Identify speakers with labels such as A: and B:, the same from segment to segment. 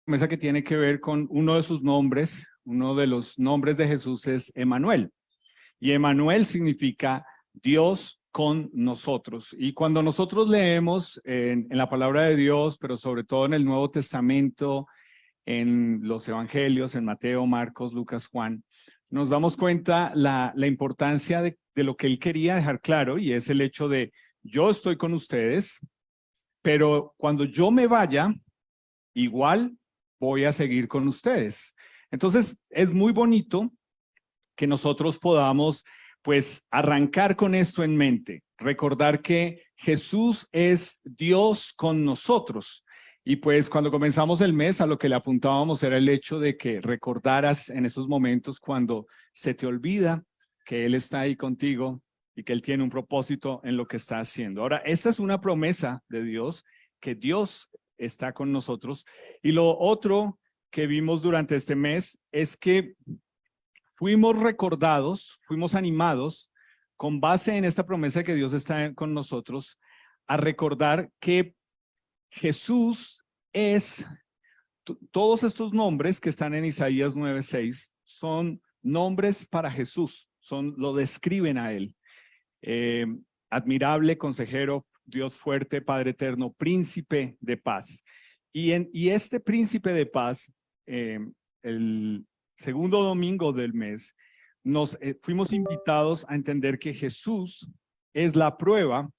A: promesa que tiene que ver con uno de sus nombres. Uno de los nombres de Jesús es Emanuel. Y Emanuel significa Dios con nosotros. Y cuando nosotros leemos en la palabra de Dios, pero sobre todo en el Nuevo Testamento, en los evangelios, en Mateo, Marcos, Lucas, Juan, nos damos cuenta la importancia de lo que él quería dejar claro, y es el hecho de yo estoy con ustedes, pero cuando yo me vaya, igual voy a seguir con ustedes. Entonces, es muy bonito que nosotros podamos, pues, arrancar con esto en mente, recordar que Jesús es Dios con nosotros. Y pues cuando comenzamos el mes, a lo que le apuntábamos era el hecho de que recordaras en esos momentos cuando se te olvida que Él está ahí contigo y que Él tiene un propósito en lo que está haciendo. Ahora, esta es una promesa de Dios, que Dios está con nosotros. Y lo otro que vimos durante este mes es que fuimos recordados, fuimos animados con base en esta promesa de que Dios está con nosotros, a recordar que Jesús es, todos estos nombres que están en Isaías 9:6 son nombres para Jesús, lo describen a Él. Admirable, consejero, Dios fuerte, Padre eterno, príncipe de paz. Y este príncipe de paz, el segundo domingo del mes, nos fuimos invitados a entender que Jesús es la prueba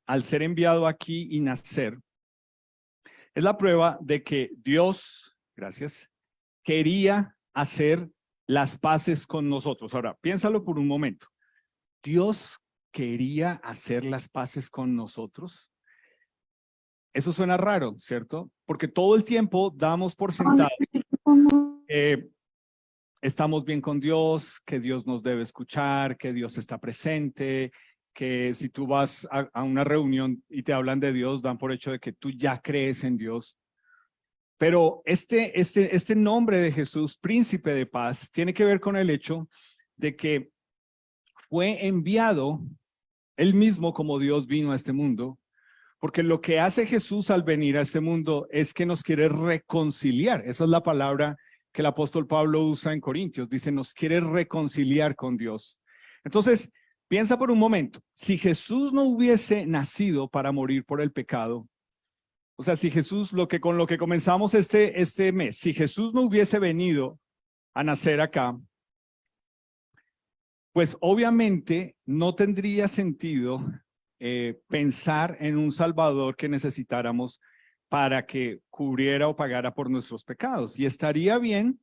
A: al ser enviado aquí y nacer. Es la prueba de que Dios, gracias, quería hacer las paces con nosotros. Ahora, piénsalo por un momento. Dios quería hacer las paces con nosotros. Eso suena raro, ¿cierto? Porque todo el tiempo damos por sentado que estamos bien con Dios, que Dios nos debe escuchar, que Dios está presente, que si tú vas a una reunión y te hablan de Dios, dan por hecho de que tú ya crees en Dios. Pero este nombre de Jesús, príncipe de paz, tiene que ver con el hecho de que fue enviado él mismo como Dios vino a este mundo, porque lo que hace Jesús al venir a este mundo es que nos quiere reconciliar. Esa es la palabra que el apóstol Pablo usa en Corintios. Dice, nos quiere reconciliar con Dios. Entonces, piensa por un momento, si Jesús no hubiese nacido para morir por el pecado, o sea, si Jesús, con lo que comenzamos este mes, si Jesús no hubiese venido a nacer acá, pues obviamente no tendría sentido pensar en un Salvador que necesitáramos para que cubriera o pagara por nuestros pecados. Y estaría bien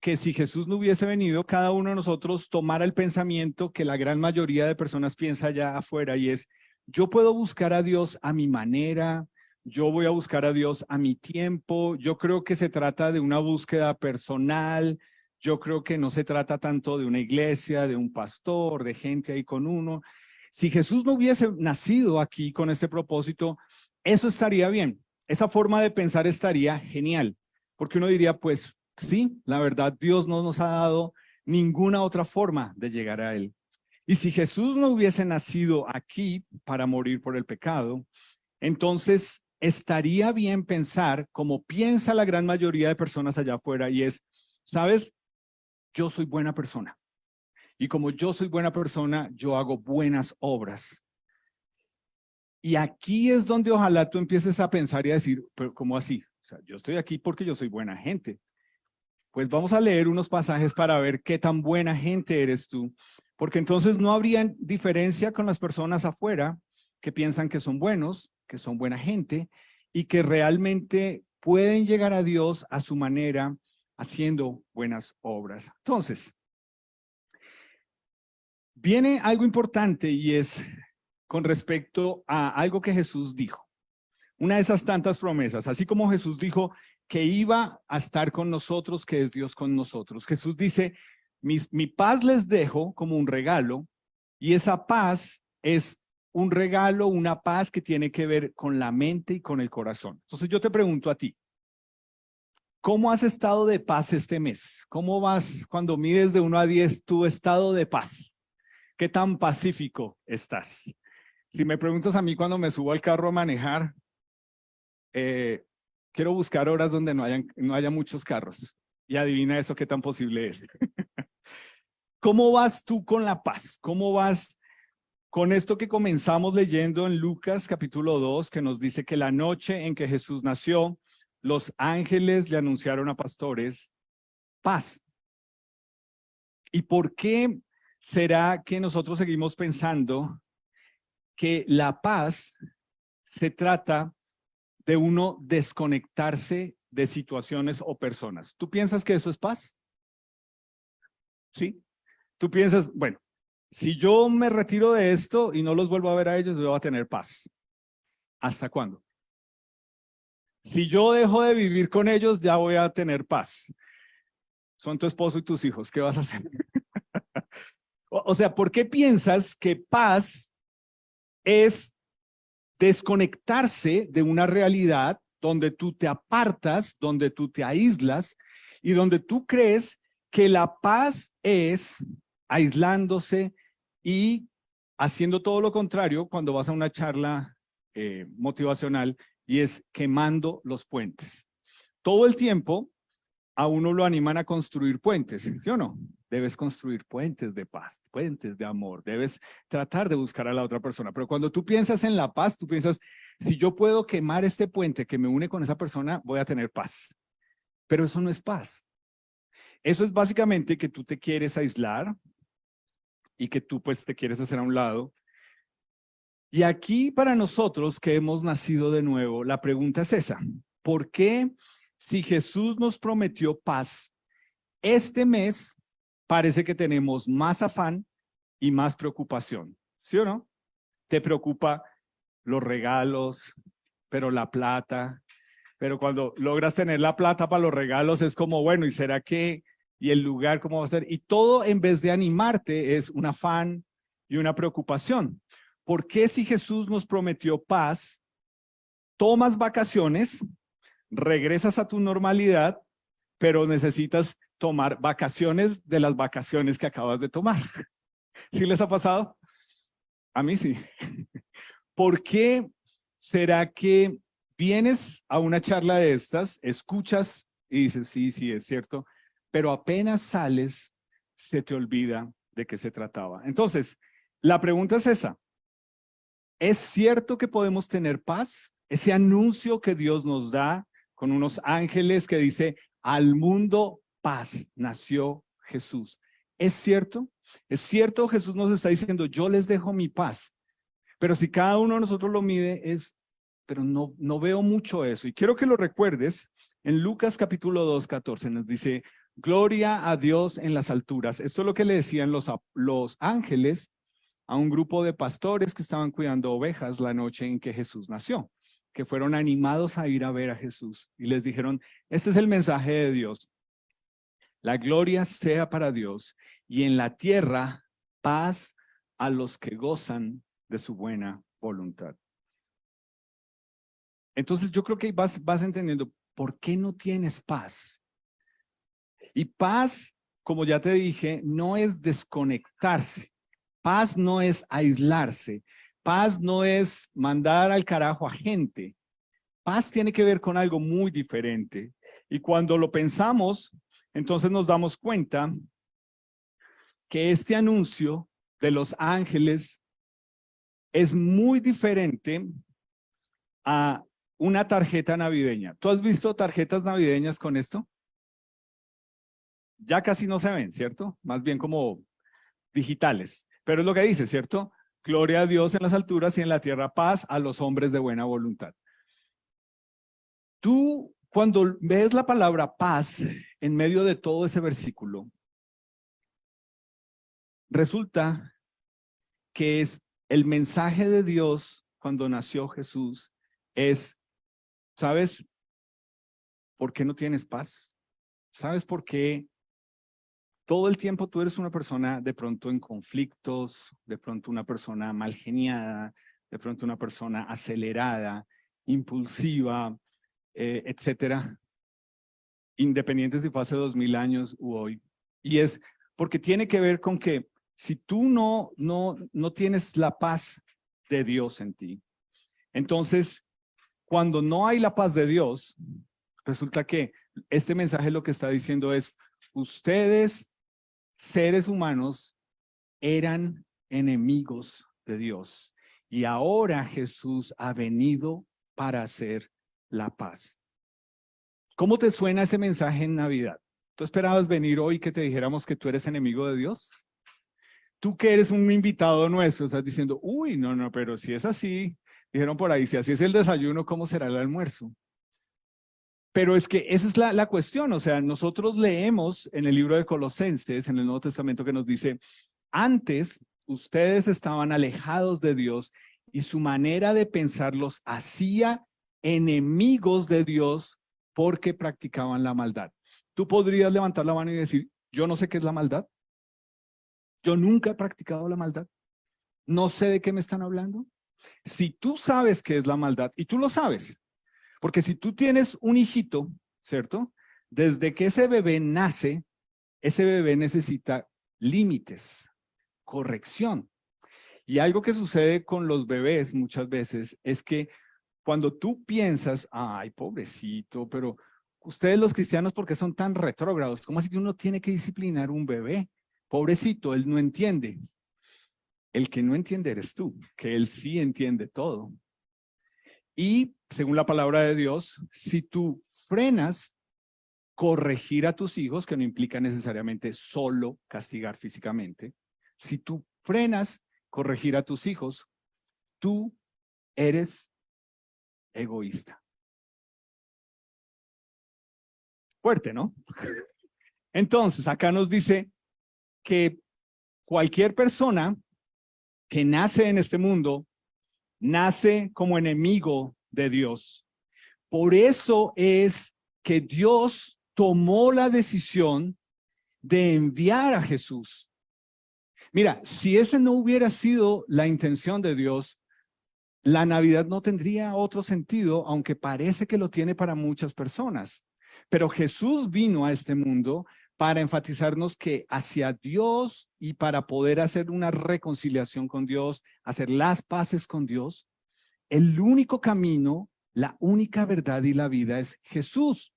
A: que si Jesús no hubiese venido, cada uno de nosotros tomara el pensamiento que la gran mayoría de personas piensa allá afuera, y es, yo puedo buscar a Dios a mi manera, yo voy a buscar a Dios a mi tiempo. Yo creo que se trata de una búsqueda personal. Yo creo que no se trata tanto de una iglesia, de un pastor, de gente ahí con uno. Si Jesús no hubiese nacido aquí con este propósito, eso estaría bien. Esa forma de pensar estaría genial, porque uno diría, pues sí, la verdad, Dios no nos ha dado ninguna otra forma de llegar a Él. Y si Jesús no hubiese nacido aquí para morir por el pecado, entonces estaría bien pensar como piensa la gran mayoría de personas allá afuera, y es, ¿sabes? Yo soy buena persona. Y como yo soy buena persona, yo hago buenas obras. Y aquí es donde ojalá tú empieces a pensar y a decir, pero ¿cómo así? O sea, yo estoy aquí porque yo soy buena gente. Pues vamos a leer unos pasajes para ver qué tan buena gente eres tú, porque entonces no habría diferencia con las personas afuera que piensan que son buenos, que son buena gente y que realmente pueden llegar a Dios a su manera haciendo buenas obras. Entonces, viene algo importante, y es con respecto a algo que Jesús dijo. Una de esas tantas promesas, así como Jesús dijo que iba a estar con nosotros, que es Dios con nosotros. Jesús dice, mi paz les dejo como un regalo, y esa paz es un regalo, una paz que tiene que ver con la mente y con el corazón. Entonces yo te pregunto a ti, ¿cómo has estado de paz este mes? ¿Cómo vas cuando mides de 1 a 10 tu estado de paz? ¿Qué tan pacífico estás? Si me preguntas a mí cuando me subo al carro a manejar, Quiero buscar horas donde no haya muchos carros. Y adivina eso qué tan posible es. ¿Cómo vas tú con la paz? ¿Cómo vas con esto que comenzamos leyendo en Lucas capítulo 2, que nos dice que la noche en que Jesús nació, los ángeles le anunciaron a pastores paz? ¿Y por qué será que nosotros seguimos pensando que la paz se trata de uno desconectarse de situaciones o personas? ¿Tú piensas que eso es paz? ¿Sí? Tú piensas, bueno, si yo me retiro de esto y no los vuelvo a ver a ellos, yo voy a tener paz. ¿Hasta cuándo? Si yo dejo de vivir con ellos, ya voy a tener paz. Son tu esposo y tus hijos, ¿qué vas a hacer? O sea, ¿por qué piensas que paz es desconectarse de una realidad donde tú te apartas, donde tú te aíslas y donde tú crees que la paz es aislándose y haciendo todo lo contrario cuando vas a una charla motivacional, y es quemando los puentes? Todo el tiempo a uno lo animan a construir puentes, ¿sí o no? Debes construir puentes de paz, puentes de amor, debes tratar de buscar a la otra persona. Pero cuando tú piensas en la paz, tú piensas, si yo puedo quemar este puente que me une con esa persona, voy a tener paz. Pero eso no es paz. Eso es básicamente que tú te quieres aislar y que tú pues te quieres hacer a un lado. Y aquí para nosotros que hemos nacido de nuevo, la pregunta es esa: ¿por qué, si Jesús nos prometió paz, este mes parece que tenemos más afán y más preocupación? ¿Sí o no? Te preocupa los regalos, pero la plata, pero cuando logras tener la plata para los regalos es como, bueno, ¿y será que? ¿Y el lugar cómo va a ser? Y todo, en vez de animarte, es un afán y una preocupación. ¿Por qué, si Jesús nos prometió paz, tomas vacaciones, regresas a tu normalidad, pero necesitas tomar vacaciones de las vacaciones que acabas de tomar? ¿Sí les ha pasado? A mí sí. ¿Por qué será que vienes a una charla de estas, escuchas y dices, sí, sí, es cierto, pero apenas sales, se te olvida de qué se trataba? Entonces, la pregunta es esa: ¿es cierto que podemos tener paz? Ese anuncio que Dios nos da con unos ángeles que dice, al mundo paz, nació Jesús. ¿Es cierto? ¿Es cierto? Jesús nos está diciendo, yo les dejo mi paz. Pero si cada uno de nosotros lo mide, pero no veo mucho eso. Y quiero que lo recuerdes. En Lucas capítulo 2, 14 nos dice, gloria a Dios en las alturas. Esto es lo que le decían los ángeles a un grupo de pastores que estaban cuidando ovejas la noche en que Jesús nació, que fueron animados a ir a ver a Jesús. Y les dijeron, este es el mensaje de Dios: la gloria sea para Dios, y en la tierra paz a los que gozan de su buena voluntad. Entonces yo creo que vas entendiendo por qué no tienes paz. Y paz, como ya te dije, no es desconectarse. Paz no es aislarse. Paz no es mandar al carajo a gente. Paz tiene que ver con algo muy diferente. Y cuando lo pensamos, entonces nos damos cuenta que este anuncio de los ángeles es muy diferente a una tarjeta navideña. ¿Tú has visto tarjetas navideñas con esto? Ya casi no se ven, ¿cierto? Más bien como digitales. Pero es lo que dice, ¿cierto? Gloria a Dios en las alturas y en la tierra paz a los hombres de buena voluntad. Tú, cuando ves la palabra paz en medio de todo ese versículo, resulta que es el mensaje de Dios cuando nació Jesús. ¿Sabes por qué no tienes paz? ¿Sabes por qué todo el tiempo tú eres una persona de pronto en conflictos, de pronto una persona mal geniada, de pronto una persona acelerada, impulsiva, etcétera, independientes si fue hace 2000 años u hoy? Y es porque tiene que ver con que si tú no tienes la paz de Dios en ti, entonces cuando no hay la paz de Dios, resulta que este mensaje lo que está diciendo es, ustedes, seres humanos, eran enemigos de Dios. Y ahora Jesús ha venido para hacer la paz. ¿Cómo te suena ese mensaje en Navidad? ¿Tú esperabas venir hoy que te dijéramos que tú eres enemigo de Dios? Tú que eres un invitado nuestro, estás diciendo, uy, no, pero si es así, dijeron por ahí, si así es el desayuno, ¿cómo será el almuerzo? Pero es que esa es la cuestión, o sea, nosotros leemos en el libro de Colosenses, en el Nuevo Testamento, que nos dice, antes ustedes estaban alejados de Dios y su manera de pensar los hacía enemigos de Dios porque practicaban la maldad. Tú podrías levantar la mano y decir, yo no sé qué es la maldad. Yo nunca he practicado la maldad. No sé de qué me están hablando. Si tú sabes qué es la maldad, y tú lo sabes, porque si tú tienes un hijito, ¿cierto? Desde que ese bebé nace, ese bebé necesita límites, corrección. Y algo que sucede con los bebés muchas veces es que cuando tú piensas, ay, pobrecito, pero ustedes los cristianos, ¿por qué son tan retrógrados? ¿Cómo así que uno tiene que disciplinar un bebé? Pobrecito, él no entiende. El que no entiende eres tú, que él sí entiende todo. Y según la palabra de Dios, si tú frenas corregir a tus hijos, que no implica necesariamente solo castigar físicamente, si tú frenas corregir a tus hijos, tú eres egoísta. Fuerte, ¿no? Entonces, acá nos dice que cualquier persona que nace en este mundo, nace como enemigo de Dios. Por eso es que Dios tomó la decisión de enviar a Jesús. Mira, si ese no hubiera sido la intención de Dios, la Navidad no tendría otro sentido, aunque parece que lo tiene para muchas personas. Pero Jesús vino a este mundo para enfatizarnos que hacia Dios y para poder hacer una reconciliación con Dios, hacer las paces con Dios, el único camino, la única verdad y la vida es Jesús.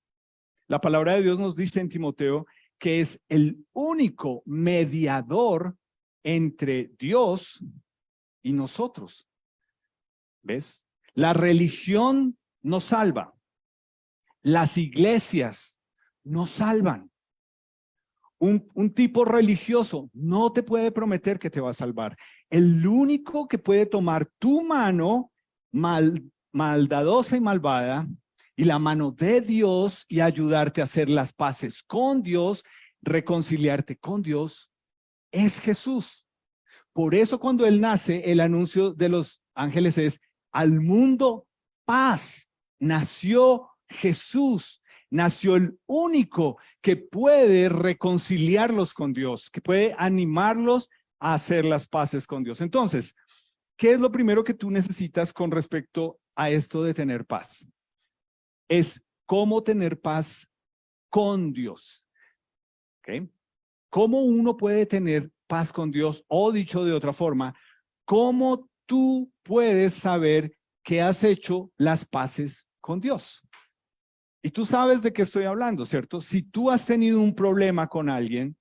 A: La palabra de Dios nos dice en Timoteo que es el único mediador entre Dios y nosotros. ¿Ves? La religión no salva. Las iglesias no salvan. Un tipo religioso no te puede prometer que te va a salvar. El único que puede tomar tu mano maldadosa y malvada y la mano de Dios y ayudarte a hacer las paces con Dios, reconciliarte con Dios, es Jesús. Por eso cuando Él nace, el anuncio de los ángeles es, al mundo paz. Nació Jesús. Nació el único que puede reconciliarlos con Dios, que puede animarlos a hacer las paces con Dios. Entonces, ¿qué es lo primero que tú necesitas con respecto a esto de tener paz? Es cómo tener paz con Dios. ¿Okay? ¿Cómo uno puede tener paz con Dios? O dicho de otra forma, ¿cómo tú puedes saber que has hecho las paces con Dios? Y tú sabes de qué estoy hablando, ¿cierto? Si tú has tenido un problema con alguien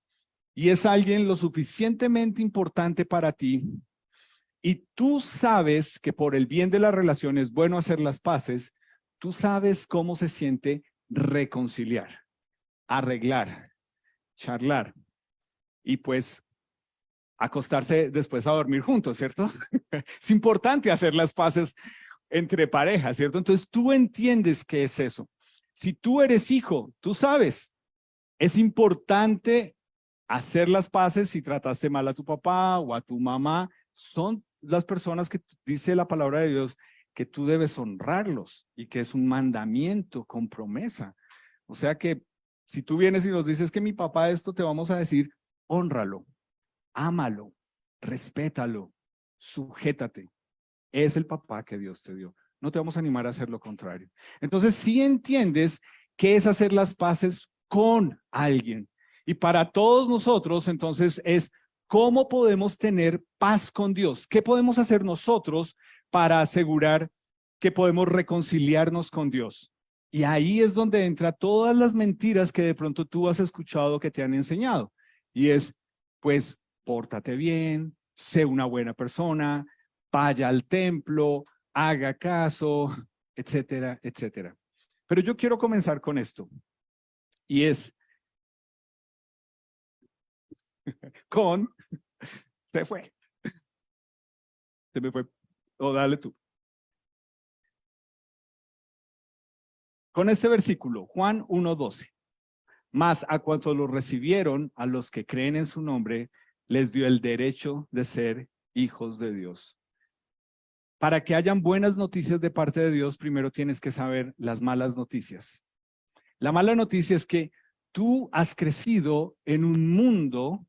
A: y es alguien lo suficientemente importante para ti y tú sabes que por el bien de la relación es bueno hacer las paces, tú sabes cómo se siente reconciliar, arreglar, charlar y pues acostarse después a dormir juntos, ¿cierto? Es importante hacer las paces entre parejas, ¿cierto? Entonces tú entiendes qué es eso. Si tú eres hijo, tú sabes, es importante hacer las paces si trataste mal a tu papá o a tu mamá. Son las personas que dice la palabra de Dios que tú debes honrarlos y que es un mandamiento con promesa. O sea que si tú vienes y nos dices que mi papá esto, te vamos a decir, hónralo, ámalo, respétalo, sujétate. Es el papá que Dios te dio. No te vamos a animar a hacer lo contrario. Entonces, si entiendes qué es hacer las paces con alguien. Y para todos nosotros, entonces, es cómo podemos tener paz con Dios. ¿Qué podemos hacer nosotros para asegurar que podemos reconciliarnos con Dios. Y ahí es donde entra todas las mentiras que de pronto tú has escuchado que te han enseñado. Y es, pues, pórtate bien, sé una buena persona, vaya al templo, haga caso, etcétera, etcétera. Pero yo quiero comenzar con esto. Y es con, se fue, se me fue, o dale tú. Con este versículo, Juan 1:12. Mas a cuantos lo recibieron, a los que creen en su nombre, les dio el derecho de ser hijos de Dios. Para que hayan buenas noticias de parte de Dios, primero tienes que saber las malas noticias. La mala noticia es que tú has crecido en un mundo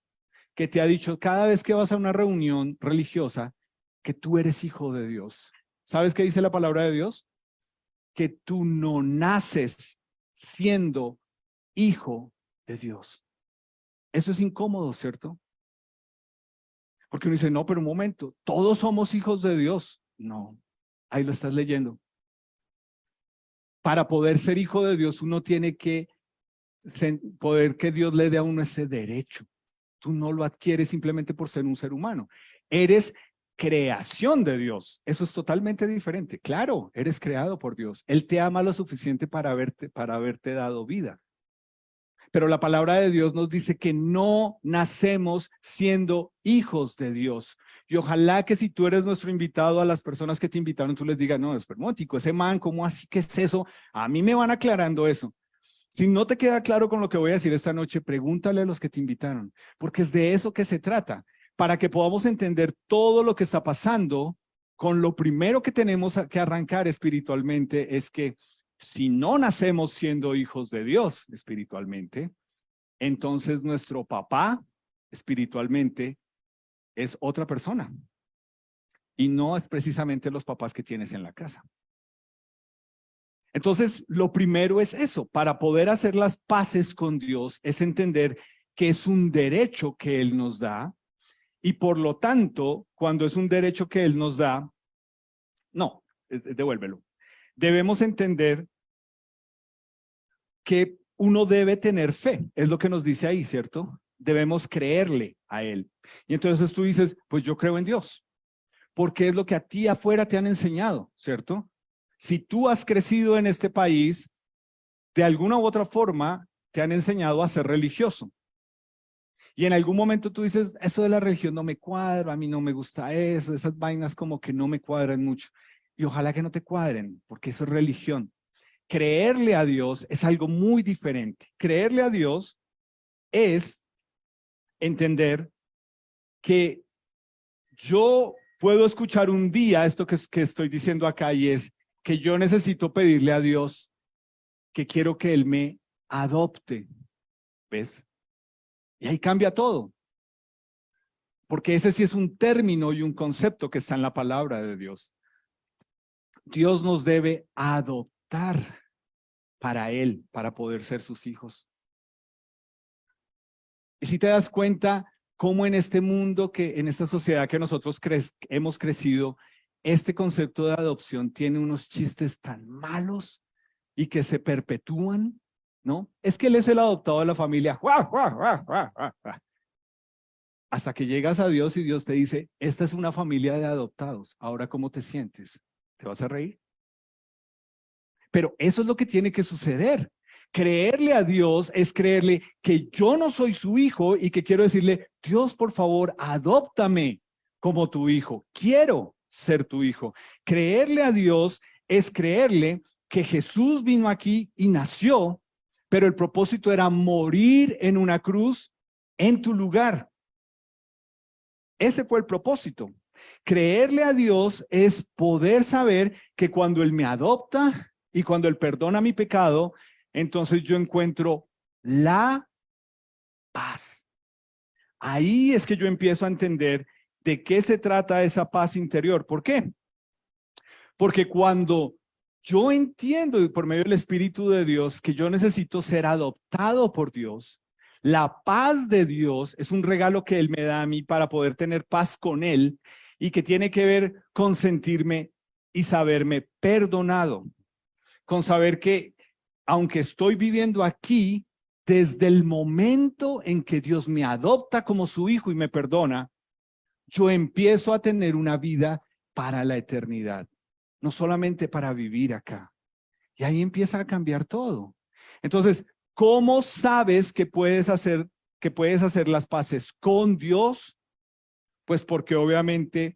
A: que te ha dicho cada vez que vas a una reunión religiosa que tú eres hijo de Dios. ¿Sabes qué dice la palabra de Dios? Que tú no naces siendo hijo de Dios. Eso es incómodo, ¿cierto? Porque uno dice, no, pero un momento, todos somos hijos de Dios. No, ahí lo estás leyendo. Para poder ser hijo de Dios, uno tiene que poder que Dios le dé a uno ese derecho. Tú no lo adquieres simplemente por ser un ser humano. Eres creación de Dios. Eso es totalmente diferente. Claro, eres creado por Dios. Él te ama lo suficiente para haberte dado vida. Pero la palabra de Dios nos dice que no nacemos siendo hijos de Dios. Y ojalá que si tú eres nuestro invitado, a las personas que te invitaron, tú les digas, no, espermótico, ese man, ¿cómo así? ¿Qué es eso? A mí me van aclarando eso. Si no te queda claro con lo que voy a decir esta noche, pregúntale a los que te invitaron, porque es de eso que se trata, para que podamos entender todo lo que está pasando. Con lo primero que tenemos que arrancar espiritualmente es que si no nacemos siendo hijos de Dios espiritualmente, entonces nuestro papá espiritualmente es otra persona y no es precisamente los papás que tienes en la casa. Entonces, lo primero es eso, para poder hacer las paces con Dios, es entender que es un derecho que Él nos da y por lo tanto, cuando es un derecho que Él nos da, no, devuélvelo. Debemos entender que uno debe tener fe, es lo que nos dice ahí, ¿cierto? Debemos creerle a Él. Y entonces tú dices, pues yo creo en Dios, porque es lo que a ti afuera te han enseñado, ¿cierto? Si tú has crecido en este país, de alguna u otra forma te han enseñado a ser religioso. Y en algún momento tú dices, eso de la religión no me cuadra, a mí no me gusta eso, esas vainas como que no me cuadran mucho. Y ojalá que no te cuadren, porque eso es religión. Creerle a Dios es algo muy diferente. Creerle a Dios es entender que yo puedo escuchar un día esto que estoy diciendo acá y es que yo necesito pedirle a Dios que quiero que Él me adopte. ¿Ves? Y ahí cambia todo. Porque ese sí es un término y un concepto que está en la palabra de Dios. Dios nos debe adoptar para Él, para poder ser sus hijos. Y si te das cuenta cómo en este mundo, en esta sociedad que nosotros hemos crecido, este concepto de adopción tiene unos chistes tan malos y que se perpetúan, ¿no? Es que Él es el adoptado de la familia. ¡Guau, guau, guau, guau, guau! Hasta que llegas a Dios y Dios te dice, esta es una familia de adoptados. Ahora, ¿cómo te sientes? ¿Te vas a reír? Pero eso es lo que tiene que suceder. Creerle a Dios es creerle que yo no soy su hijo y que quiero decirle, Dios, por favor, adóptame como tu hijo. Quiero ser tu hijo. Creerle a Dios es creerle que Jesús vino aquí y nació, pero el propósito era morir en una cruz en tu lugar. Ese fue el propósito. Creerle a Dios es poder saber que cuando Él me adopta y cuando Él perdona mi pecado, entonces yo encuentro la paz. Ahí es que yo empiezo a entender de qué se trata esa paz interior. ¿Por qué? Porque cuando yo entiendo por medio del Espíritu de Dios que yo necesito ser adoptado por Dios, la paz de Dios es un regalo que Él me da a mí para poder tener paz con Él y que tiene que ver con sentirme y saberme perdonado, con saber que aunque estoy viviendo aquí, desde el momento en que Dios me adopta como su hijo y me perdona, yo empiezo a tener una vida para la eternidad, no solamente para vivir acá. Y ahí empieza a cambiar todo. Entonces, ¿cómo sabes que puedes hacer las paces con Dios? Pues porque obviamente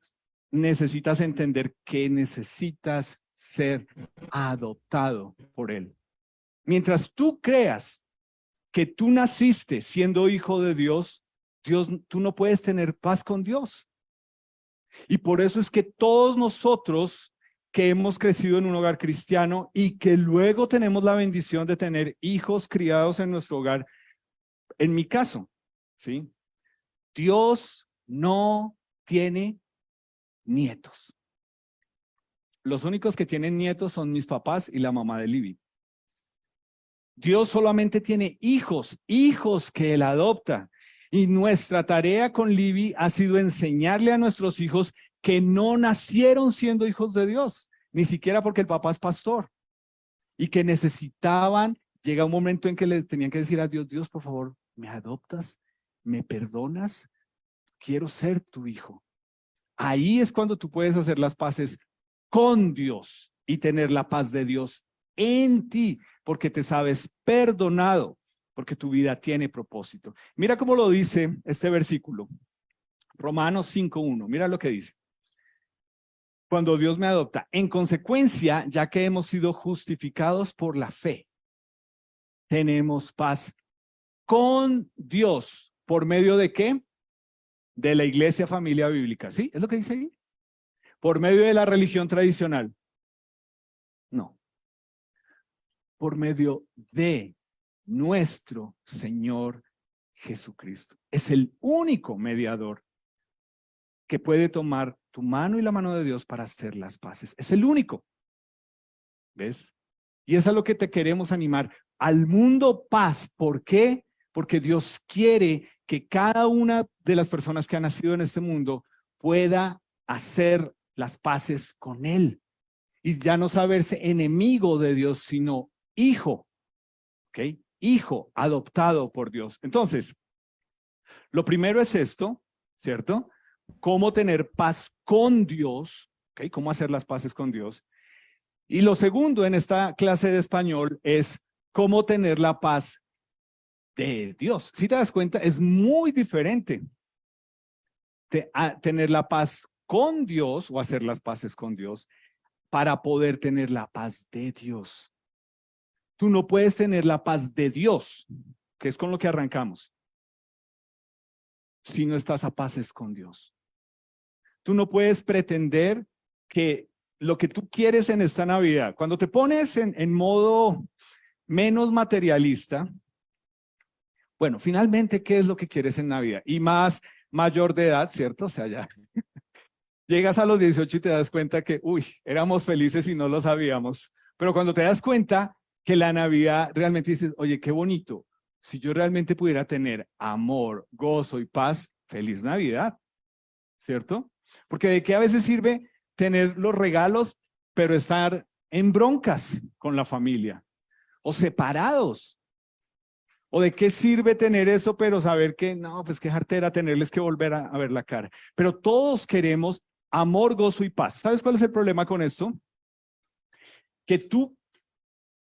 A: necesitas entender que necesitas ser adoptado por Él. Mientras tú creas que tú naciste siendo hijo de Dios, tú no puedes tener paz con Dios. Y por eso es que todos nosotros que hemos crecido en un hogar cristiano y que luego tenemos la bendición de tener hijos criados en nuestro hogar, en mi caso, ¿sí? Dios no tiene nietos. Los únicos que tienen nietos son mis papás y la mamá de Libby. Dios solamente tiene hijos que Él adopta. Y nuestra tarea con Libby ha sido enseñarle a nuestros hijos que no nacieron siendo hijos de Dios, ni siquiera porque el papá es pastor, y que necesitaban, llega un momento en que le tenían que decir a Dios, Dios, por favor, ¿me adoptas? ¿Me perdonas? Quiero ser tu hijo. Ahí es cuando tú puedes hacer las paces con Dios y tener la paz de Dios en ti, porque te sabes perdonado, porque tu vida tiene propósito. Mira cómo lo dice este versículo, Romanos 5:1. Mira lo que dice. Cuando Dios me adopta, en consecuencia, ya que hemos sido justificados por la fe, tenemos paz con Dios. ¿Por medio de qué? De la iglesia familia bíblica. ¿Sí? ¿Es lo que dice ahí? ¿Por medio de la religión tradicional? No. Por medio de nuestro Señor Jesucristo. Es el único mediador que puede tomar tu mano y la mano de Dios para hacer las paces. Es el único. ¿Ves? Y es a lo que te queremos animar. Al mundo paz. ¿Por qué? Porque Dios quiere que cada una de las personas que han nacido en este mundo pueda hacer las paces con Él. Y ya no saberse enemigo de Dios, sino hijo. ¿Ok? Hijo adoptado por Dios. Entonces, lo primero es esto, ¿cierto? Cómo tener paz con Dios, ¿ok? Cómo hacer las paces con Dios. Y lo segundo en esta clase de español es cómo tener la paz de Dios. Si te das cuenta, es muy diferente tener la paz con Dios o hacer las paces con Dios para poder tener la paz de Dios. Tú no puedes tener la paz de Dios, que es con lo que arrancamos, si no estás a paces con Dios. Tú no puedes pretender que lo que tú quieres en esta Navidad, cuando te pones en modo menos materialista, bueno, finalmente, ¿qué es lo que quieres en Navidad? Y más mayor de edad, ¿cierto? O sea, ya llegas a los 18 y te das cuenta que, uy, éramos felices y no lo sabíamos. Pero cuando te das cuenta que la Navidad realmente dices, oye, qué bonito. Si yo realmente pudiera tener amor, gozo y paz, feliz Navidad, ¿cierto? Porque de qué a veces sirve tener los regalos, pero estar en broncas con la familia o separados. ¿O de qué sirve tener eso, pero saber que no, pues qué jartera tenerles que volver a ver la cara? Pero todos queremos amor, gozo y paz. ¿Sabes cuál es el problema con esto? Que tú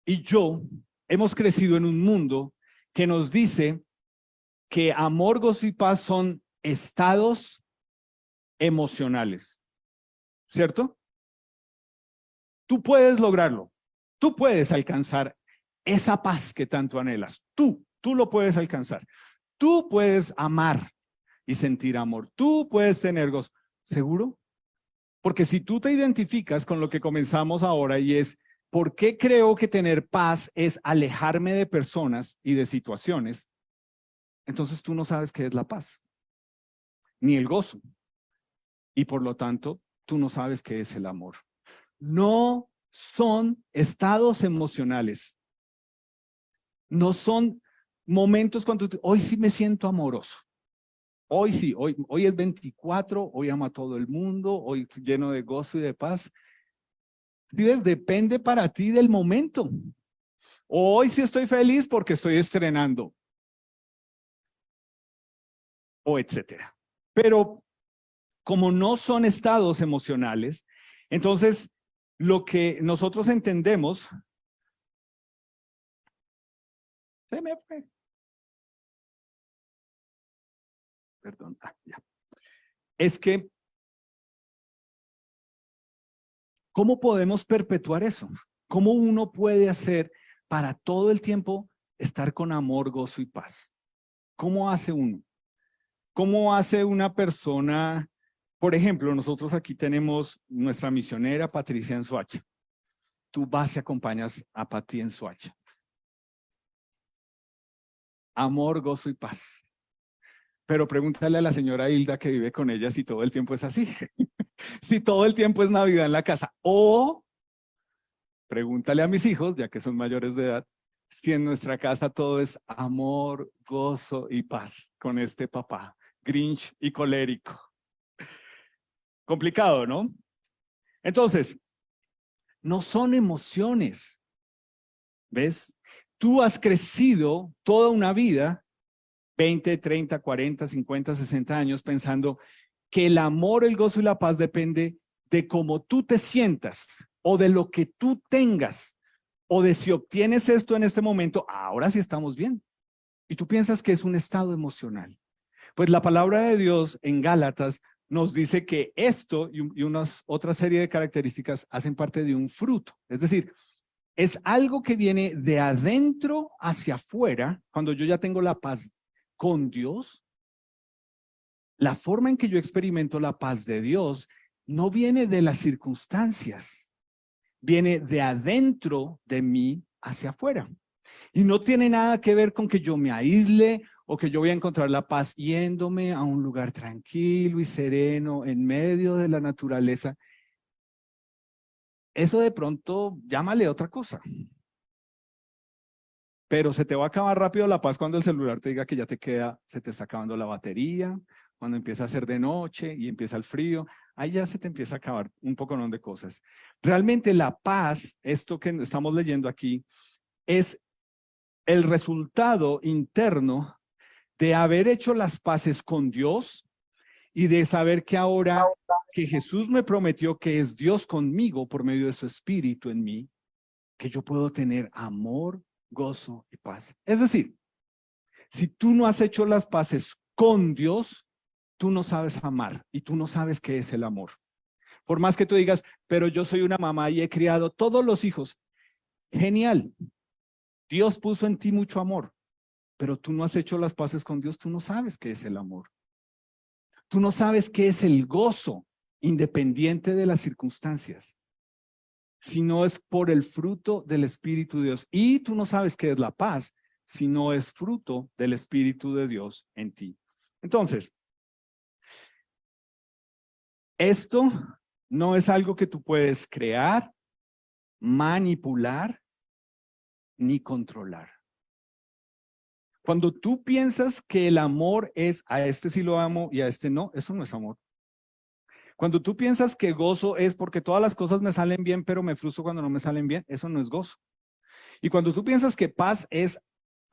A: y yo hemos crecido en un mundo que nos dice que amor, gozo y paz son estados emocionales, ¿cierto? Tú puedes lograrlo. Tú puedes alcanzar esa paz que tanto anhelas. Tú lo puedes alcanzar. Tú puedes amar y sentir amor. Tú puedes tener gozo. ¿Seguro? Porque si tú te identificas con lo que comenzamos ahora y es, ¿por qué creo que tener paz es alejarme de personas y de situaciones? Entonces tú no sabes qué es la paz, ni el gozo. Y por lo tanto, tú no sabes qué es el amor. No son estados emocionales. No son momentos cuando hoy sí me siento amoroso. Hoy sí, hoy es 24, hoy amo a todo el mundo, hoy lleno de gozo y de paz. ¿Sí ves? Depende para ti del momento. Hoy sí estoy feliz porque estoy estrenando, o etcétera. Pero como no son estados emocionales, entonces lo que nosotros entendemos, se me fue, perdón, ya, es que, ¿cómo podemos perpetuar eso? ¿Cómo uno puede hacer para todo el tiempo estar con amor, gozo y paz? ¿Cómo hace uno? ¿Cómo hace una persona? Por ejemplo, nosotros aquí tenemos nuestra misionera Patricia en Soacha. Tú vas y acompañas a Pati en Soacha. Amor, gozo y paz. Pero pregúntale a la señora Hilda que vive con ella si todo el tiempo es así. Si todo el tiempo es Navidad en la casa. O pregúntale a mis hijos, ya que son mayores de edad, si en nuestra casa todo es amor, gozo y paz con este papá, Grinch y colérico. Complicado, ¿no? Entonces, no son emociones, ¿ves? Tú has crecido toda una vida, 20, 30, 40, 50, 60 años, pensando que el amor, el gozo y la paz depende de cómo tú te sientas o de lo que tú tengas o de si obtienes esto en este momento, ahora sí estamos bien. Y tú piensas que es un estado emocional. Pues la palabra de Dios en Gálatas nos dice que esto y unas otra serie de características hacen parte de un fruto. Es decir, es algo que viene de adentro hacia afuera. Cuando yo ya tengo la paz con Dios, la forma en que yo experimento la paz de Dios no viene de las circunstancias, viene de adentro de mí hacia afuera. Y no tiene nada que ver con que yo me aísle o que yo voy a encontrar la paz yéndome a un lugar tranquilo y sereno en medio de la naturaleza. Eso de pronto, llámale otra cosa. Pero se te va a acabar rápido la paz cuando el celular te diga que ya te queda, se te está acabando la batería, cuando empieza a ser de noche y empieza el frío, ahí ya se te empieza a acabar un poco de cosas. Realmente la paz, esto que estamos leyendo aquí, es el resultado interno de haber hecho las paces con Dios y de saber que ahora que Jesús me prometió que es Dios conmigo por medio de su Espíritu en mí, que yo puedo tener amor, gozo y paz. Es decir, si tú no has hecho las paces con Dios, tú no sabes amar y tú no sabes qué es el amor. Por más que tú digas, pero yo soy una mamá y he criado todos los hijos. Genial. Dios puso en ti mucho amor, pero tú no has hecho las paces con Dios, tú no sabes qué es el amor. Tú no sabes qué es el gozo independiente de las circunstancias, sino es por el fruto del Espíritu de Dios. Y tú no sabes qué es la paz, sino es fruto del Espíritu de Dios en ti. Entonces, esto no es algo que tú puedes crear, manipular, ni controlar. Cuando tú piensas que el amor es a este sí lo amo y a este no, eso no es amor. Cuando tú piensas que gozo es porque todas las cosas me salen bien, pero me frustro cuando no me salen bien, eso no es gozo. Y cuando tú piensas que paz es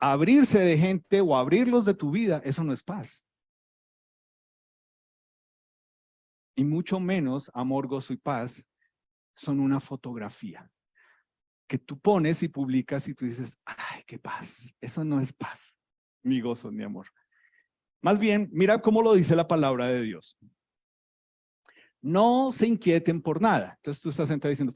A: abrirse de gente o abrirlos de tu vida, eso no es paz. Y mucho menos amor, gozo y paz son una fotografía que tú pones y publicas y tú dices, ay, qué paz. Eso no es paz, ni gozo, ni amor. Más bien, mira cómo lo dice la palabra de Dios. No se inquieten por nada. Entonces tú estás sentado diciendo,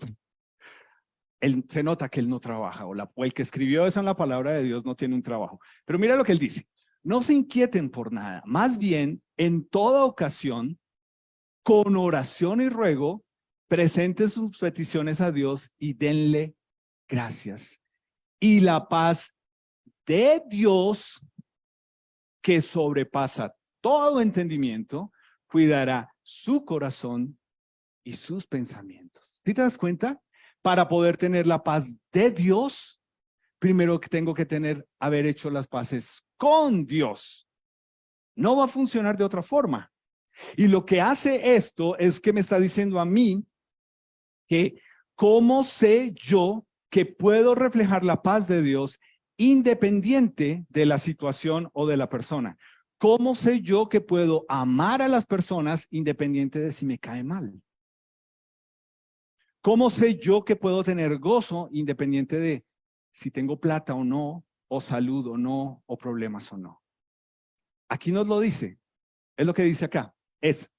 A: se nota que él no trabaja, o el que escribió eso en la palabra de Dios no tiene un trabajo. Pero mira lo que él dice. No se inquieten por nada. Más bien, en toda ocasión, con oración y ruego, presenten sus peticiones a Dios y denle gracias. Y la paz de Dios, que sobrepasa todo entendimiento, cuidará su corazón y sus pensamientos. ¿Sí te das cuenta? Para poder tener la paz de Dios, primero que tengo que haber hecho las paces con Dios. No va a funcionar de otra forma. Y lo que hace esto es que me está diciendo a mí que ¿cómo sé yo que puedo reflejar la paz de Dios independiente de la situación o de la persona? ¿Cómo sé yo que puedo amar a las personas independiente de si me cae mal? ¿Cómo sé yo que puedo tener gozo independiente de si tengo plata o no, o salud o no, o problemas o no? Aquí nos lo dice, es lo que dice acá, es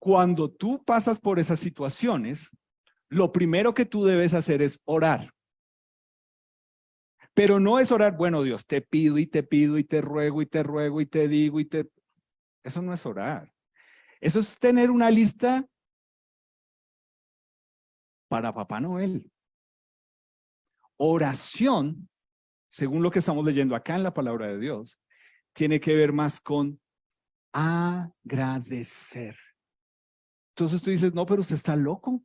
A: cuando tú pasas por esas situaciones, lo primero que tú debes hacer es orar. Pero no es orar, bueno, Dios, te pido y te pido y te ruego y te ruego y te digo y te... Eso no es orar. Eso es tener una lista para Papá Noel. Oración, según lo que estamos leyendo acá en la palabra de Dios, tiene que ver más con agradecer. Entonces tú dices, no, pero usted está loco.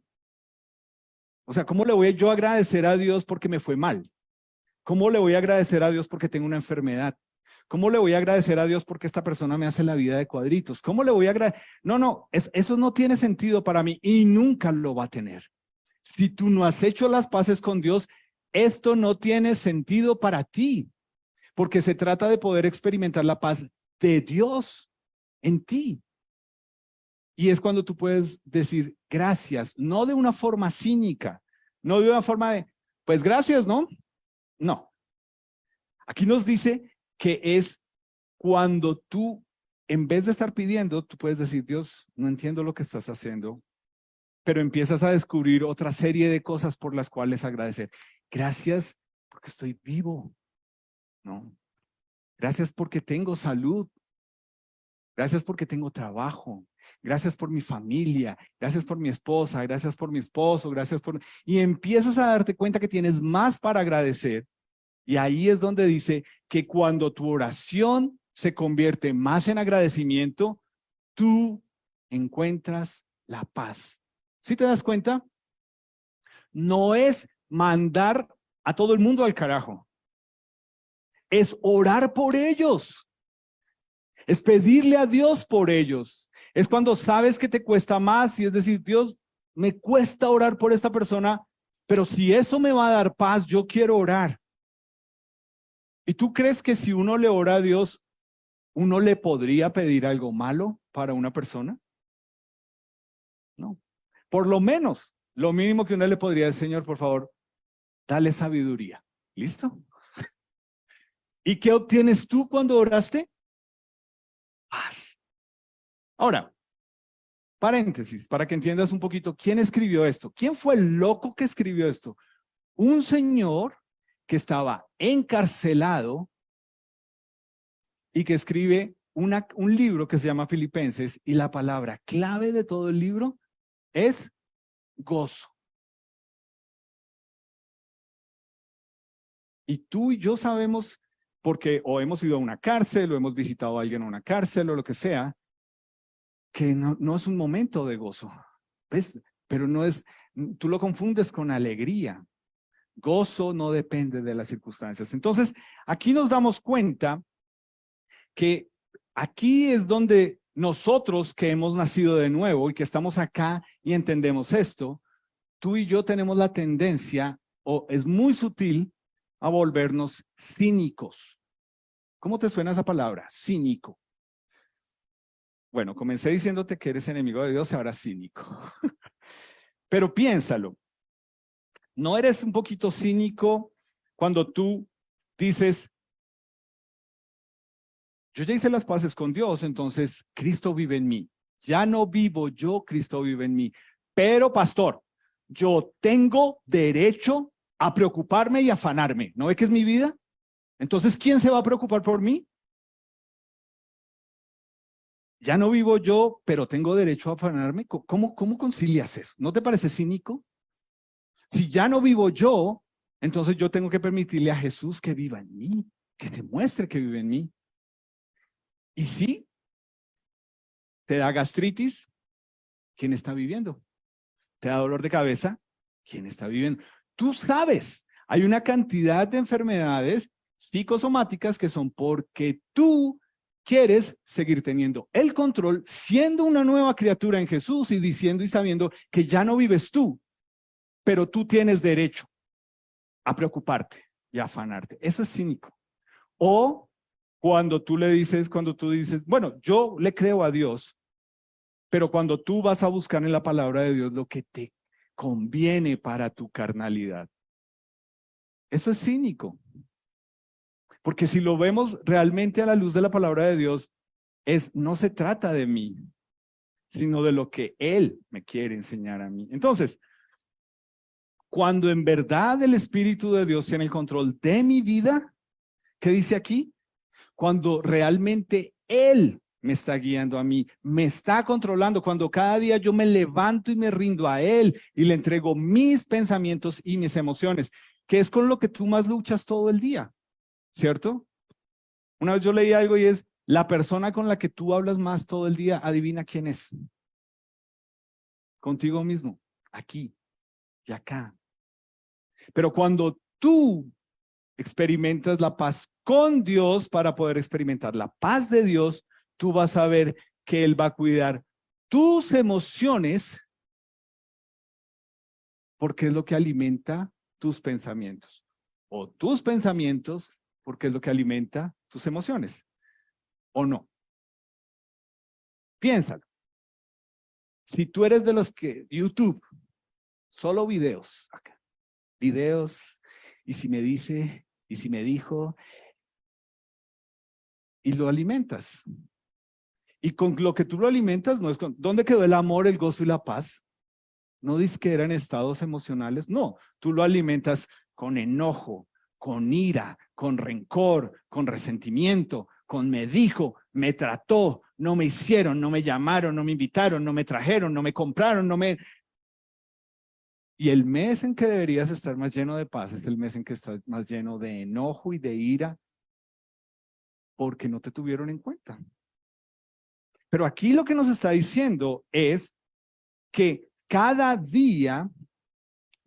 A: O sea, ¿cómo le voy yo a agradecer a Dios porque me fue mal? ¿Cómo le voy a agradecer a Dios porque tengo una enfermedad? ¿Cómo le voy a agradecer a Dios porque esta persona me hace la vida de cuadritos? ¿Cómo le voy a agradecer? No, eso no tiene sentido para mí y nunca lo va a tener. Si tú no has hecho las paces con Dios, esto no tiene sentido para ti, porque se trata de poder experimentar la paz de Dios en ti. Y es cuando tú puedes decir gracias, no de una forma cínica, no de una forma de, pues gracias, ¿no? No. Aquí nos dice que es cuando tú, en vez de estar pidiendo, tú puedes decir, Dios, no entiendo lo que estás haciendo, pero empiezas a descubrir otra serie de cosas por las cuales agradecer. Gracias porque estoy vivo, ¿no? Gracias porque tengo salud. Gracias porque tengo trabajo. Gracias por mi familia. Gracias por mi esposa. Gracias por mi esposo. Gracias por... Y empiezas a darte cuenta que tienes más para agradecer. Y ahí es donde dice que cuando tu oración se convierte más en agradecimiento, tú encuentras la paz. ¿Sí te das cuenta? No es mandar a todo el mundo al carajo. Es orar por ellos. Es pedirle a Dios por ellos. Es cuando sabes que te cuesta más y es decir, Dios, me cuesta orar por esta persona, pero si eso me va a dar paz, yo quiero orar. ¿Y tú crees que si uno le ora a Dios, uno le podría pedir algo malo para una persona? No. Por lo menos, lo mínimo que uno le podría decir, Señor, por favor, dale sabiduría. ¿Listo? ¿Y qué obtienes tú cuando oraste? Paz. Ahora, paréntesis, para que entiendas un poquito, ¿quién escribió esto? ¿Quién fue el loco que escribió esto? Un señor que estaba encarcelado y que escribe un libro que se llama Filipenses, y la palabra clave de todo el libro es gozo. Y tú y yo sabemos, porque o hemos ido a una cárcel, o hemos visitado a alguien en una cárcel, o lo que sea, que no es un momento de gozo. ¿Ves? Pero no es, tú lo confundes con alegría. Gozo no depende de las circunstancias. Entonces, aquí nos damos cuenta que aquí es donde nosotros que hemos nacido de nuevo y que estamos acá y entendemos esto, tú y yo tenemos la tendencia, o es muy sutil, a volvernos cínicos. ¿Cómo te suena esa palabra? Cínico. Bueno, comencé diciéndote que eres enemigo de Dios y ahora cínico. Pero piénsalo. ¿No eres un poquito cínico cuando tú dices, yo ya hice las paces con Dios, entonces Cristo vive en mí? Ya no vivo yo, Cristo vive en mí. Pero, pastor, yo tengo derecho a preocuparme y afanarme. ¿No ve que es mi vida? Entonces, ¿quién se va a preocupar por mí? Ya no vivo yo, pero tengo derecho a afanarme. ¿Cómo concilias eso? ¿No te parece cínico? Si ya no vivo yo, entonces yo tengo que permitirle a Jesús que viva en mí, que te muestre que vive en mí. Y si te da gastritis, ¿quién está viviendo? ¿Te da dolor de cabeza? ¿Quién está viviendo? Tú sabes, hay una cantidad de enfermedades psicosomáticas que son porque tú quieres seguir teniendo el control, siendo una nueva criatura en Jesús y diciendo y sabiendo que ya no vives tú, pero tú tienes derecho a preocuparte y a afanarte. Eso es cínico. O cuando tú dices, bueno, yo le creo a Dios, pero cuando tú vas a buscar en la palabra de Dios lo que te conviene para tu carnalidad. Eso es cínico. Porque si lo vemos realmente a la luz de la palabra de Dios, no se trata de mí, sino de lo que Él me quiere enseñar a mí. Entonces, cuando en verdad el Espíritu de Dios tiene el control de mi vida, ¿qué dice aquí? Cuando realmente Él me está guiando a mí, me está controlando, cuando cada día yo me levanto y me rindo a Él y le entrego mis pensamientos y mis emociones, que es con lo que tú más luchas todo el día, ¿cierto? Una vez yo leí algo y es, la persona con la que tú hablas más todo el día, adivina quién es. Contigo mismo, aquí y acá. Pero cuando tú experimentas la paz con Dios para poder experimentar la paz de Dios, tú vas a ver que Él va a cuidar tus emociones porque es lo que alimenta tus pensamientos. O tus pensamientos porque es lo que alimenta tus emociones. ¿O no? Piénsalo. Si tú eres de los que YouTube, solo videos acá. Videos, y si me dice, y si me dijo, y lo alimentas. Y con lo que tú lo alimentas, no es ¿dónde quedó el amor, el gozo y la paz? No dices que eran estados emocionales, no, tú lo alimentas con enojo, con ira, con rencor, con resentimiento, con me dijo, me trató, no me hicieron, no me llamaron, no me invitaron, no me trajeron, no me compraron, no me... Y el mes en que deberías estar más lleno de paz es el mes en que estás más lleno de enojo y de ira porque no te tuvieron en cuenta. Pero aquí lo que nos está diciendo es que cada día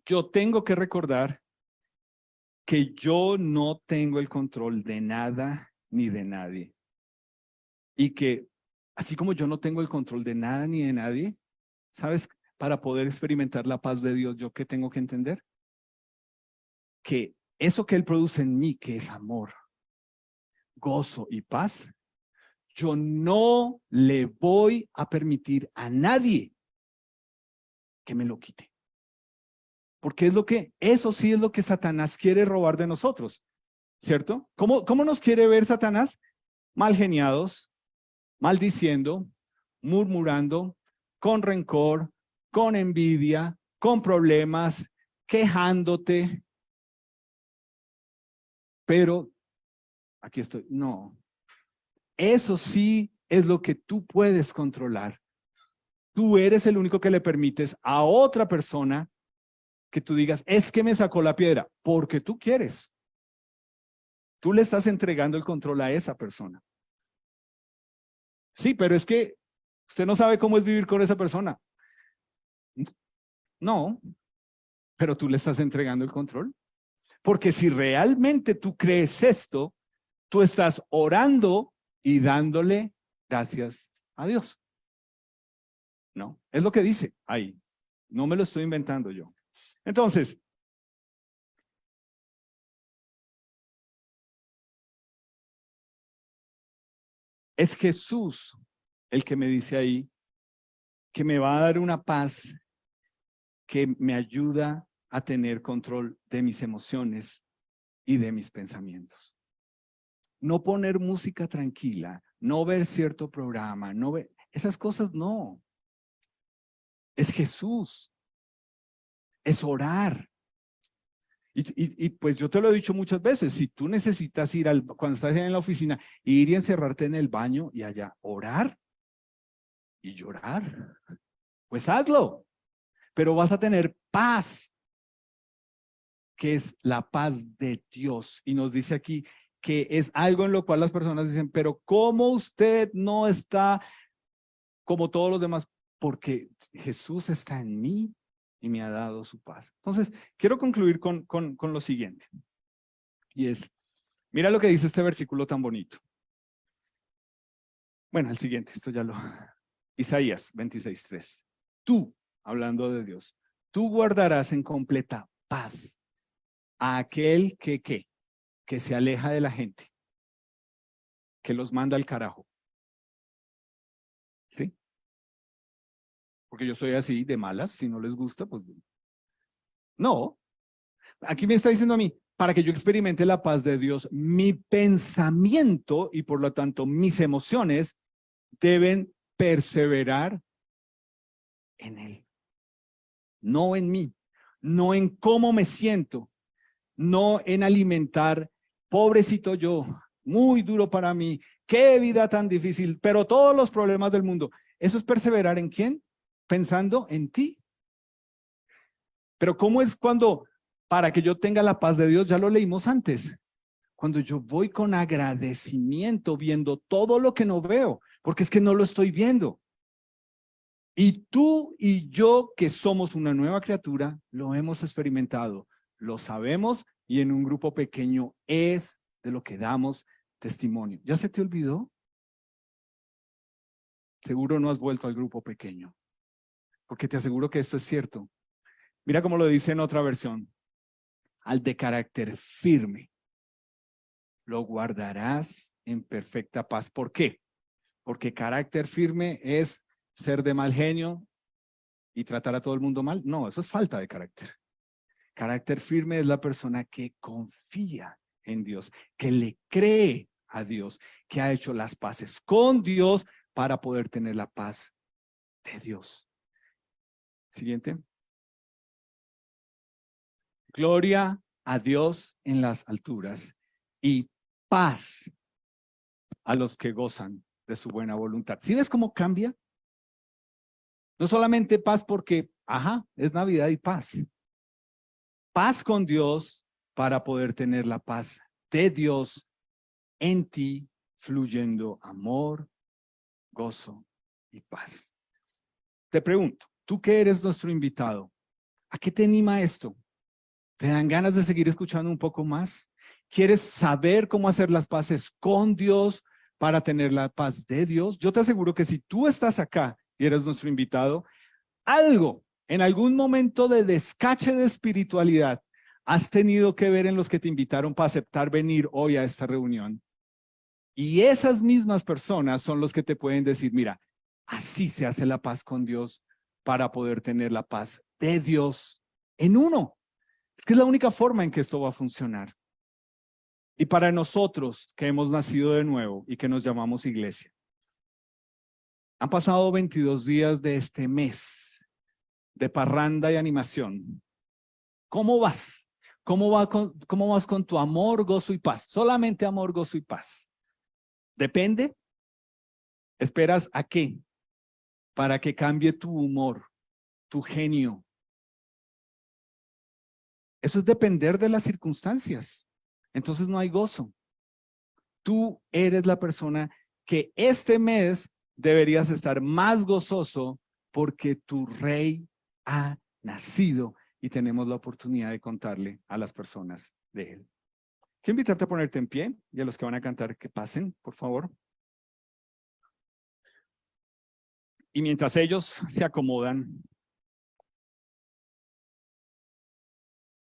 A: yo tengo que recordar que yo no tengo el control de nada ni de nadie. Y que así como yo no tengo el control de nada ni de nadie, ¿sabes? Para poder experimentar la paz de Dios, ¿yo qué tengo que entender? Que eso que Él produce en mí, que es amor, gozo y paz, yo no le voy a permitir a nadie que me lo quite. Porque eso sí es lo que Satanás quiere robar de nosotros, ¿cierto? ¿Cómo nos quiere ver Satanás? Mal geniados, maldiciendo, murmurando, con rencor, con envidia, con problemas, quejándote. Pero, aquí estoy, no. Eso sí es lo que tú puedes controlar. Tú eres el único que le permites a otra persona que tú digas, es que me sacó la piedra, porque tú quieres. Tú le estás entregando el control a esa persona. Sí, pero es que usted no sabe cómo es vivir con esa persona. No, pero tú le estás entregando el control. Porque si realmente tú crees esto, tú estás orando y dándole gracias a Dios. No, es lo que dice ahí. No me lo estoy inventando yo. Entonces, es Jesús el que me dice ahí que me va a dar una paz que me ayuda a tener control de mis emociones y de mis pensamientos. No poner música tranquila, no ver cierto programa, no ver esas cosas, no. Es Jesús, es orar. Y pues yo te lo he dicho muchas veces, si tú necesitas ir cuando estás en la oficina, ir y encerrarte en el baño y allá orar y llorar, pues hazlo, pero vas a tener paz, que es la paz de Dios. Y nos dice aquí que es algo en lo cual las personas dicen, pero ¿cómo usted no está como todos los demás? Porque Jesús está en mí y me ha dado su paz. Entonces, quiero concluir con lo siguiente. Y es, mira lo que dice este versículo tan bonito. Bueno, el siguiente, esto ya lo... Isaías 26:3. Tú, hablando de Dios, tú guardarás en completa paz a aquel que se aleja de la gente, que los manda al carajo. ¿Sí? Porque yo soy así, de malas, si no les gusta, pues no. Aquí me está diciendo a mí, para que yo experimente la paz de Dios, mi pensamiento y por lo tanto mis emociones deben perseverar en Él, no en mí, no en cómo me siento, no en alimentar, pobrecito yo, muy duro para mí, qué vida tan difícil, pero todos los problemas del mundo. ¿Eso es perseverar en quién? Pensando en ti. Pero ¿cómo es cuando, para que yo tenga la paz de Dios, ya lo leímos antes, cuando yo voy con agradecimiento viendo todo lo que no veo, porque es que no lo estoy viendo. Y tú y yo, que somos una nueva criatura, lo hemos experimentado, lo sabemos y en un grupo pequeño es de lo que damos testimonio. ¿Ya se te olvidó? Seguro no has vuelto al grupo pequeño, porque te aseguro que esto es cierto. Mira cómo lo dice en otra versión. Al de carácter firme, lo guardarás en perfecta paz. ¿Por qué? Porque carácter firme es ser de mal genio y tratar a todo el mundo mal. No, eso es falta de carácter. Carácter firme es la persona que confía en Dios, que le cree a Dios, que ha hecho las paces con Dios para poder tener la paz de Dios. Siguiente. Gloria a Dios en las alturas y paz a los que gozan de su buena voluntad. ¿Sí ves cómo cambia? No solamente paz porque, es Navidad y paz. Paz con Dios para poder tener la paz de Dios en ti, fluyendo amor, gozo y paz. Te pregunto, tú que eres nuestro invitado, ¿a qué te anima esto? ¿Te dan ganas de seguir escuchando un poco más? ¿Quieres saber cómo hacer las paces con Dios para tener la paz de Dios? Yo te aseguro que si tú estás acá y eres nuestro invitado, algo en algún momento de descache de espiritualidad has tenido que ver en los que te invitaron para aceptar venir hoy a esta reunión. Y esas mismas personas son los que te pueden decir, mira, así se hace la paz con Dios para poder tener la paz de Dios en uno. Es que es la única forma en que esto va a funcionar. Y para nosotros que hemos nacido de nuevo y que nos llamamos iglesia, han pasado 22 días de este mes de parranda y animación. ¿Cómo vas? ¿Cómo vas con tu amor, gozo y paz? Solamente amor, gozo y paz. Depende. ¿Esperas a qué? Para que cambie tu humor, tu genio. Eso es depender de las circunstancias. Entonces no hay gozo. Tú eres la persona que este mes deberías estar más gozoso porque tu rey ha nacido y tenemos la oportunidad de contarle a las personas de él. Quiero invitarte a ponerte en pie y a los que van a cantar que pasen, por favor. Y mientras ellos se acomodan,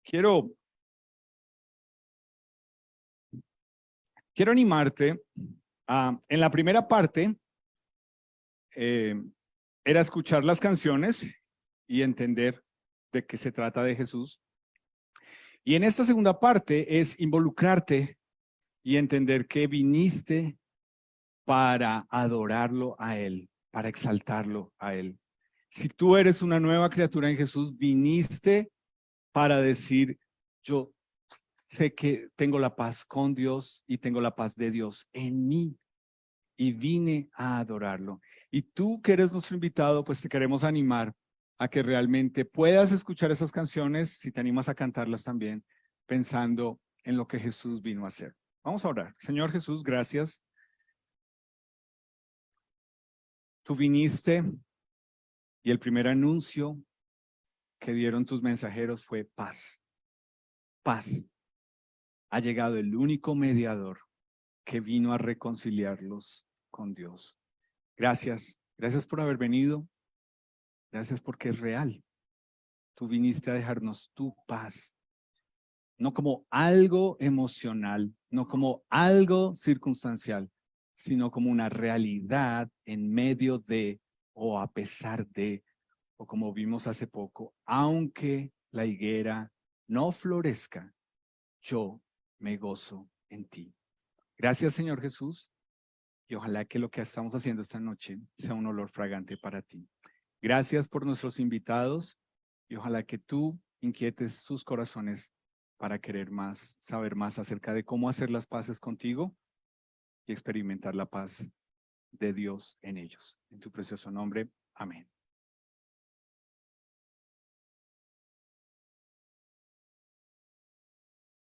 A: quiero animarte a, en la primera parte, era escuchar las canciones y entender de qué se trata de Jesús. Y en esta segunda parte es involucrarte y entender que viniste para adorarlo a Él, para exaltarlo a Él. Si tú eres una nueva criatura en Jesús, viniste para decir, yo sé que tengo la paz con Dios y tengo la paz de Dios en mí y vine a adorarlo. Y tú que eres nuestro invitado, pues te queremos animar a que realmente puedas escuchar esas canciones, si te animas a cantarlas también, pensando en lo que Jesús vino a hacer. Vamos a orar. Señor Jesús, gracias. Tú viniste y el primer anuncio que dieron tus mensajeros fue paz. Paz. Ha llegado el único mediador que vino a reconciliarlos con Dios. Gracias. Gracias por haber venido. Gracias porque es real. Tú viniste a dejarnos tu paz, no como algo emocional, no como algo circunstancial, sino como una realidad en medio de o a pesar de, o como vimos hace poco, aunque la higuera no florezca, yo me gozo en ti. Gracias, Señor Jesús, y ojalá que lo que estamos haciendo esta noche sea un olor fragante para ti. Gracias por nuestros invitados y ojalá que tú inquietes sus corazones para querer más, saber más acerca de cómo hacer las paces contigo y experimentar la paz de Dios en ellos. En tu precioso nombre, amén.